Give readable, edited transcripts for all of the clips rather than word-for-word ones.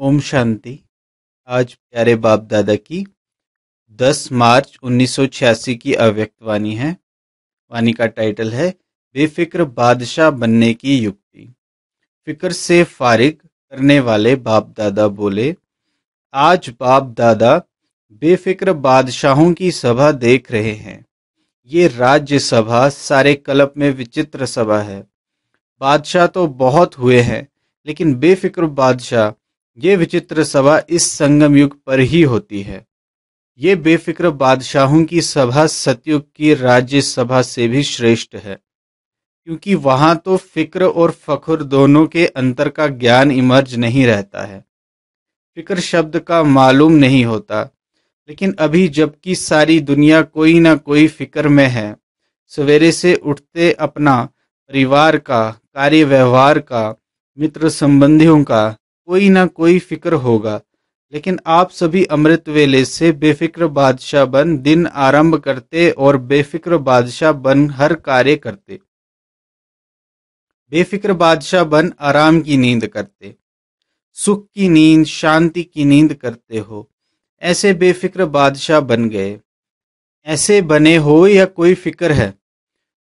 ओम शांति। आज प्यारे बाप दादा की 10 मार्च 1986 की अव्यक्त वाणी है। वाणी का टाइटल है बेफिक्र बादशाह बनने की युक्ति। फिक्र से फारिग करने वाले बाप दादा बोले, आज बाप दादा बेफिक्र बादशाहों की सभा देख रहे हैं। ये राज्य सभा सारे कल्प में विचित्र सभा है। बादशाह तो बहुत हुए हैं, लेकिन बेफिक्र बादशाह, ये विचित्र सभा इस संगम युग पर ही होती है। ये बेफिक्र बादशाहों की सभा सतयुग की राज्य सभा से भी श्रेष्ठ है, क्योंकि वहां तो फिक्र और फख्र दोनों के अंतर का ज्ञान इमर्ज नहीं रहता है। फिक्र शब्द का मालूम नहीं होता, लेकिन अभी जबकि सारी दुनिया कोई ना कोई फिक्र में है, सवेरे से उठते अपना परिवार का, कार्य व्यवहार का, मित्र संबंधियों का कोई ना कोई फिक्र होगा। लेकिन आप सभी अमृत वेले से बेफिक्र बादशाह बन दिन आरंभ करते और बेफिक्र बादशाह बन हर कार्य करते। बेफिक्र बादशाह बन आराम की नींद करते, सुख की नींद, शांति की नींद करते हो। ऐसे बेफिक्र बादशाह बन गए। ऐसे बने हो या कोई फिक्र है?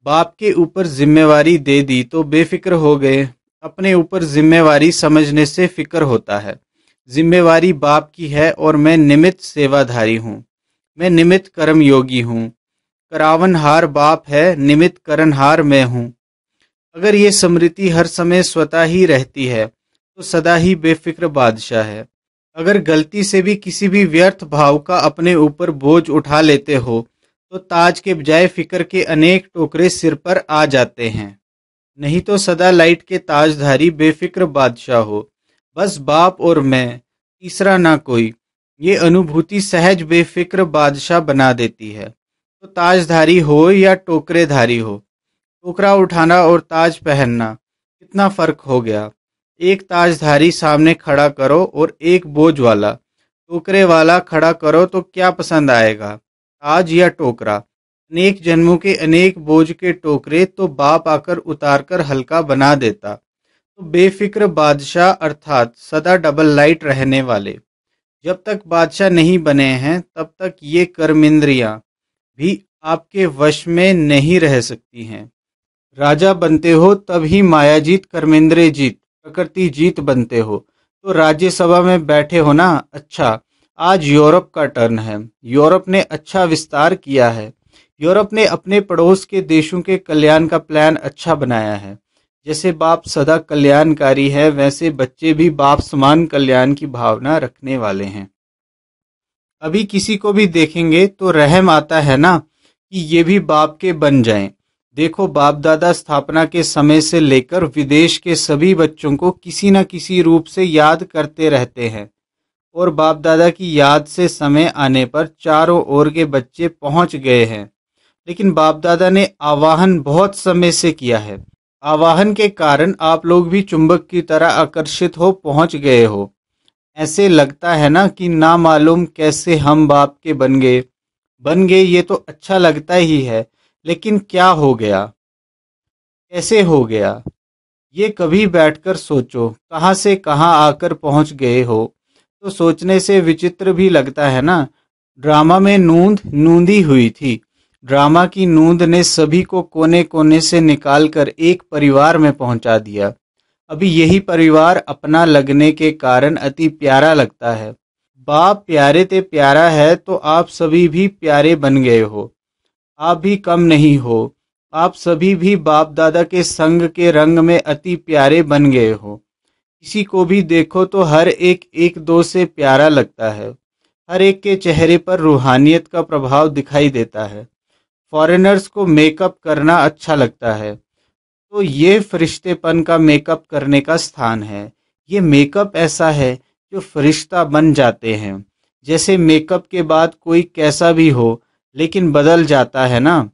बाप के ऊपर जिम्मेवारी दे दी तो बेफिक्र हो गए। अपने ऊपर जिम्मेवारी समझने से फिक्र होता है। जिम्मेवारी बाप की है और मैं निमित्त सेवाधारी हूँ। मैं निमित्त कर्म योगी हूँ। करावनहार बाप है, निमित्त करनहार मैं हूँ। अगर ये स्मृति हर समय स्वतः ही रहती है तो सदा ही बेफिक्र बादशाह है। अगर गलती से भी किसी भी व्यर्थ भाव का अपने ऊपर बोझ उठा लेते हो तो ताज के बजाय फिक्र के अनेक टोकरे सिर पर आ जाते हैं। नहीं तो सदा लाइट के ताजधारी बेफिक्र बादशाह हो। बस बाप और मैं, तीसरा ना कोई। ये अनुभूति सहज बेफिक्र बादशाह बना देती है। तो ताजधारी हो या टोकरेधारी हो, टोकरा उठाना और ताज पहनना कितना फर्क हो गया। एक ताजधारी सामने खड़ा करो और एक बोझ वाला, टोकरे वाला खड़ा करो तो क्या पसंद आएगा, ताज या टोकरा? अनेक जन्मों के अनेक बोझ के टोकरे तो बाप आकर उतारकर हल्का बना देता। तो बेफिक्र बादशाह अर्थात सदा डबल लाइट रहने वाले जब तक बादशाह नहीं बने हैं तब तक ये कर्मेंद्रियां भी आपके वश में नहीं रह सकती हैं। राजा बनते हो तब ही माया जीत, कर्मेंद्रिय जीत, प्रकृति जीत बनते हो। तो राज्यसभा में बैठे हो ना। अच्छा, आज यूरोप का टर्न है। यूरोप ने अच्छा विस्तार किया है। यूरोप ने अपने पड़ोस के देशों के कल्याण का प्लान अच्छा बनाया है। जैसे बाप सदा कल्याणकारी है, वैसे बच्चे भी बाप समान कल्याण की भावना रखने वाले हैं। अभी किसी को भी देखेंगे तो रहम आता है ना कि ये भी बाप के बन जाएं। देखो, बाप दादा स्थापना के समय से लेकर विदेश के सभी बच्चों को किसी न किसी रूप से याद करते रहते हैं और बाप दादा की याद से समय आने पर चारों ओर के बच्चे पहुंच गए हैं। लेकिन बाप दादा ने आवाहन बहुत समय से किया है। आवाहन के कारण आप लोग भी चुंबक की तरह आकर्षित हो पहुंच गए हो। ऐसे लगता है ना कि ना मालूम कैसे हम बाप के बन गए। ये तो अच्छा लगता ही है, लेकिन क्या हो गया, कैसे हो गया? ये कभी बैठकर सोचो, कहाँ से कहाँ आकर पहुंच गए हो। तो सोचने से विचित्र भी लगता है ना। ड्रामा में नूंदी हुई थी। ड्रामा की नूंद ने सभी को कोने कोने से निकालकर एक परिवार में पहुंचा दिया। अभी यही परिवार अपना लगने के कारण अति प्यारा लगता है। बाप प्यारे ते प्यारा है तो आप सभी भी प्यारे बन गए हो। आप भी कम नहीं हो। आप सभी भी बाप दादा के संग के रंग में अति प्यारे बन गए हो। किसी को भी देखो तो हर एक एक दो से प्यारा लगता है। हर एक के चेहरे पर रूहानियत का प्रभाव दिखाई देता है। फॉरेनर्स को मेकअप करना अच्छा लगता है, तो ये फरिश्तेपन का मेकअप करने का स्थान है। ये मेकअप ऐसा है जो फरिश्ता बन जाते हैं। जैसे मेकअप के बाद कोई कैसा भी हो लेकिन बदल जाता है ना,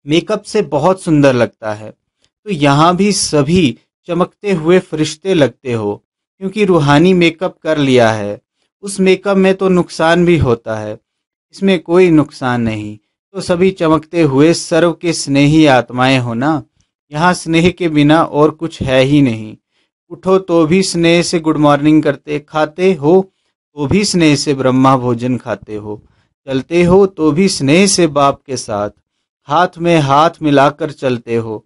मेकअप से बहुत सुंदर लगता है। तो यहाँ भी सभी चमकते हुए फरिश्ते लगते हो, क्योंकि रूहानी मेकअप कर लिया है। उस मेकअप में तो नुकसान भी होता है, इसमें कोई नुकसान नहीं। तो सभी चमकते हुए सर्व के स्नेही आत्माएं हो ना। यहाँ स्नेह के बिना और कुछ है ही नहीं। उठो तो भी स्नेह से गुड मॉर्निंग करते, खाते हो तो भी स्नेह से ब्रह्मा भोजन खाते हो, चलते हो तो भी स्नेह से बाप के साथ, हाथ में हाथ मिलाकर चलते हो।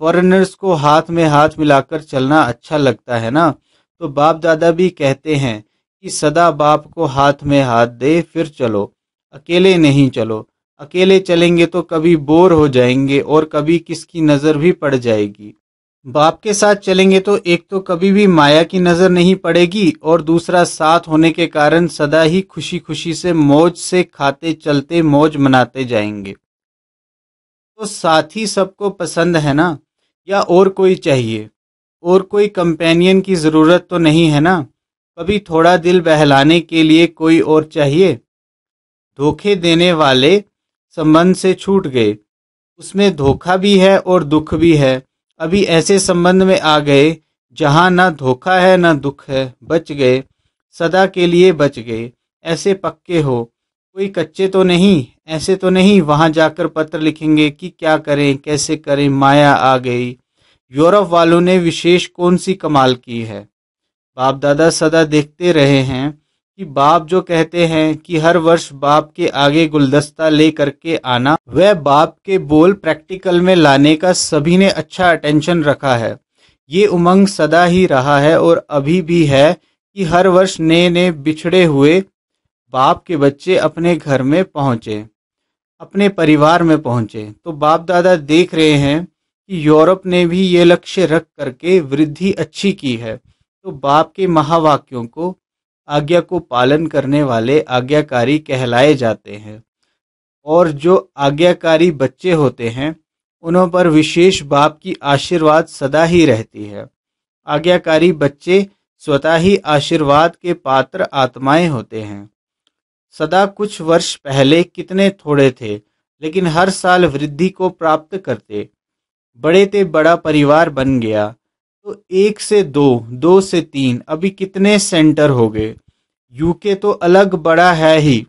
फॉरेनर्स को हाथ में हाथ मिलाकर चलना अच्छा लगता है ना, तो बाप दादा भी कहते हैं कि सदा बाप को हाथ में हाथ दे फिर चलो, अकेले नहीं चलो। अकेले चलेंगे तो कभी बोर हो जाएंगे और कभी किसकी नज़र भी पड़ जाएगी। बाप के साथ चलेंगे तो एक तो कभी भी माया की नज़र नहीं पड़ेगी और दूसरा साथ होने के कारण सदा ही खुशी खुशी से मौज से खाते चलते मौज मनाते जाएंगे। तो साथी सबको पसंद है ना, या और कोई चाहिए? और कोई कंपेनियन की ज़रूरत तो नहीं है ना? कभी थोड़ा दिल बहलाने के लिए कोई और चाहिए? धोखे देने वाले संबंध से छूट गए, उसमें धोखा भी है और दुख भी है। अभी ऐसे संबंध में आ गए जहां ना धोखा है ना दुख है, बच गए, सदा के लिए बच गए। ऐसे पक्के हो, कोई कच्चे तो नहीं, ऐसे तो नहीं वहां जाकर पत्र लिखेंगे कि क्या करें कैसे करें, माया आ गई। यूरोप वालों ने विशेष कौन सी कमाल की है? बाप दादा सदा देखते रहे हैं कि बाप जो कहते हैं कि हर वर्ष बाप के आगे गुलदस्ता ले करके आना, वह बाप के बोल प्रैक्टिकल में लाने का सभी ने अच्छा अटेंशन रखा है। ये उमंग सदा ही रहा है और अभी भी है कि हर वर्ष नए नए बिछड़े हुए बाप के बच्चे अपने घर में पहुंचे, अपने परिवार में पहुंचे। तो बाप दादा देख रहे हैं कि यूरोप ने भी ये लक्ष्य रख करके वृद्धि अच्छी की है। तो बाप के महावाक्यों को, आज्ञा को पालन करने वाले आज्ञाकारी कहलाए जाते हैं। और जो आज्ञाकारी बच्चे होते हैं उन पर विशेष बाप की आशीर्वाद सदा ही रहती है। आज्ञाकारी बच्चे स्वतः ही आशीर्वाद के पात्र आत्माएं होते हैं। सदा कुछ वर्ष पहले कितने थोड़े थे, लेकिन हर साल वृद्धि को प्राप्त करते, बड़े ते बड़ा परिवार बन गया। तो 1 से 2, 2 से 3, अभी कितने सेंटर हो गए। यूके तो अलग बड़ा है ही,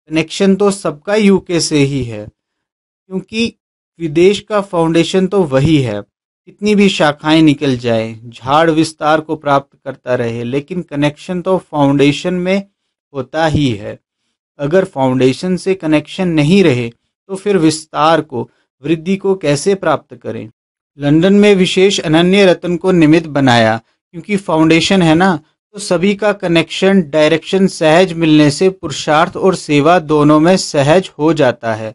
कनेक्शन तो सबका यूके से ही है, क्योंकि विदेश का फाउंडेशन तो वही है। कितनी भी शाखाएं निकल जाएं, झाड़ विस्तार को प्राप्त करता रहे, लेकिन कनेक्शन तो फाउंडेशन में होता ही है। अगर फाउंडेशन से कनेक्शन नहीं रहे तो फिर विस्तार को, वृद्धि को कैसे प्राप्त करें? लंदन में विशेष अनन्य रत्न को निमित्त बनाया, क्योंकि फाउंडेशन है ना, तो सभी का कनेक्शन डायरेक्शन सहज मिलने से पुरुषार्थ और सेवा दोनों में सहज हो जाता है।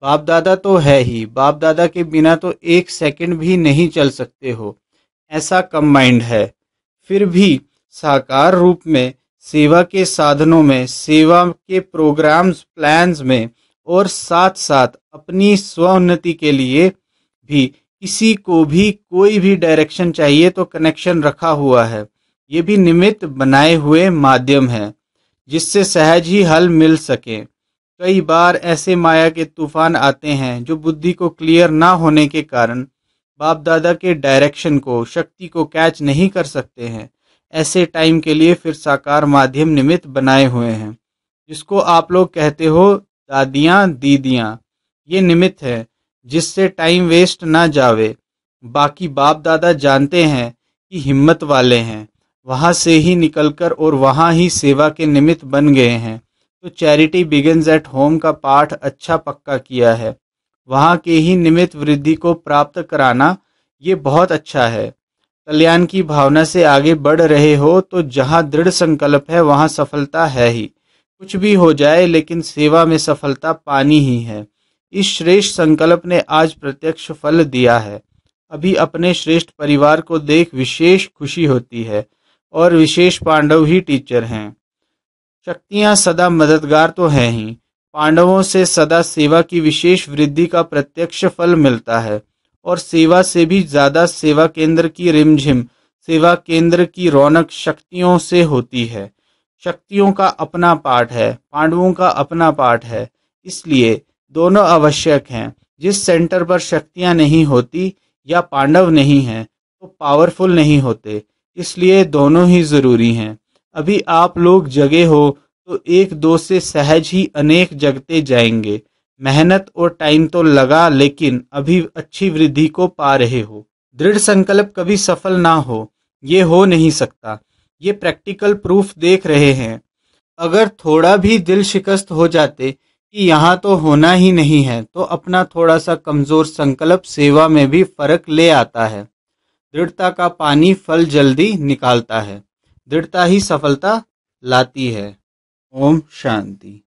बाप दादा तो है ही, बाप दादा के बिना तो 1 सेकंड भी नहीं चल सकते हो, ऐसा कंबाइंड है। फिर भी साकार रूप में सेवा के साधनों में, सेवा के प्रोग्राम्स प्लान्स में, और साथ साथ अपनी स्वोन्नति के लिए भी किसी को भी कोई भी डायरेक्शन चाहिए तो कनेक्शन रखा हुआ है। ये भी निमित्त बनाए हुए माध्यम है जिससे सहज ही हल मिल सके। कई बार ऐसे माया के तूफान आते हैं जो बुद्धि को क्लियर ना होने के कारण बाप दादा के डायरेक्शन को, शक्ति को कैच नहीं कर सकते हैं। ऐसे टाइम के लिए फिर साकार माध्यम निमित्त बनाए हुए हैं, जिसको आप लोग कहते हो दादियाँ दीदियाँ। ये निमित्त है जिससे टाइम वेस्ट ना जावे। बाकी बाप दादा जानते हैं कि हिम्मत वाले हैं, वहाँ से ही निकलकर और वहाँ ही सेवा के निमित्त बन गए हैं। तो चैरिटी बिगिंस एट होम का पाठ अच्छा पक्का किया है। वहाँ के ही निमित्त वृद्धि को प्राप्त कराना, ये बहुत अच्छा है। कल्याण की भावना से आगे बढ़ रहे हो तो जहाँ दृढ़ संकल्प है वहाँ सफलता है ही। कुछ भी हो जाए लेकिन सेवा में सफलता पानी ही है। इस श्रेष्ठ संकल्प ने आज प्रत्यक्ष फल दिया है। अभी अपने श्रेष्ठ परिवार को देख विशेष खुशी होती है और विशेष पांडव ही टीचर हैं। शक्तियाँ सदा मददगार तो हैं ही, पांडवों से सदा सेवा की विशेष वृद्धि का प्रत्यक्ष फल मिलता है। और सेवा से भी ज़्यादा सेवा केंद्र की रिमझिम, सेवा केंद्र की रौनक शक्तियों से होती है। शक्तियों का अपना पाठ है, पांडवों का अपना पाठ है, इसलिए दोनों आवश्यक हैं। जिस सेंटर पर शक्तियाँ नहीं होती या पांडव नहीं हैं तो पावरफुल नहीं होते, इसलिए दोनों ही ज़रूरी हैं। अभी आप लोग जगे हो तो 1-2 से सहज ही अनेक जगते जाएंगे। मेहनत और टाइम तो लगा, लेकिन अभी अच्छी वृद्धि को पा रहे हो। दृढ़ संकल्प कभी सफल ना हो, ये हो नहीं सकता। ये प्रैक्टिकल प्रूफ देख रहे हैं। अगर थोड़ा भी दिल शिकस्त हो जाते कि यहाँ तो होना ही नहीं है, तो अपना थोड़ा सा कमजोर संकल्प सेवा में भी फर्क ले आता है। दृढ़ता का पानी फल जल्दी निकालता है, दृढ़ता ही सफलता लाती है। ओम शांति।